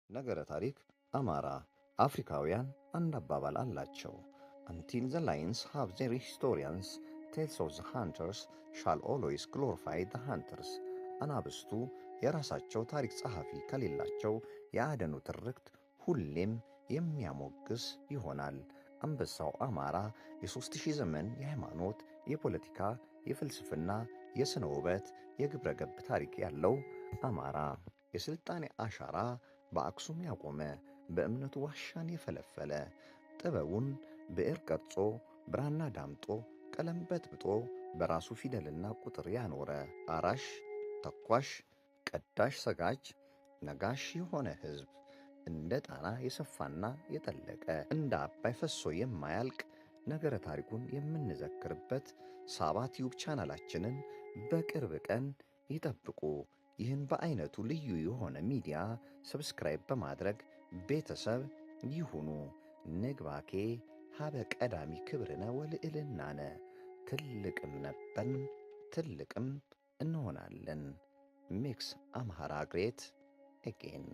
ነገረ ታሪክ አማራ አፍሪካውያን አንድ አባባል አላቸው። until the lions have their historians, tales of the hunters shall always glorify the hunters። አናብስቱ የራሳቸው ታሪክ ጸሐፊ ከሌላቸው የአደኑ ትርክት ሁሌም የሚያሞግስ ይሆናል። አንበሳው አማራ የ3000 ዘመን የሃይማኖት፣ የፖለቲካ፣ የፍልስፍና፣ የሥነ ውበት፣ የግብረ ገብ ታሪክ ያለው አማራ የሥልጣኔ አሻራ በአክሱም ያቆመ፣ በእምነቱ ዋሻን የፈለፈለ፣ ጥበቡን ብዕር ቀርጾ ብራና ዳምጦ ቀለም በጥብጦ በራሱ ፊደልና ቁጥር ያኖረ፣ አራሽ ተኳሽ ቀዳሽ ሰጋጅ ነጋሽ የሆነ ሕዝብ፣ እንደ ጣና የሰፋና የጠለቀ፣ እንደ አባይ ፈሶ የማያልቅ ነገረ ታሪኩን የምንዘክርበት ሳባ ቲዩብ ቻናላችንን በቅርብ ቀን ይጠብቁ። ይህን በአይነቱ ልዩ የሆነ ሚዲያ ሰብስክራይብ በማድረግ ቤተሰብ ይሁኑ። ንግባኬ ሀበ ቀዳሚ ክብርነ ወልዕልናነ። ትልቅም ነበርን ትልቅም እንሆናለን። ሜክስ አምሃራ ግሬት አጌን።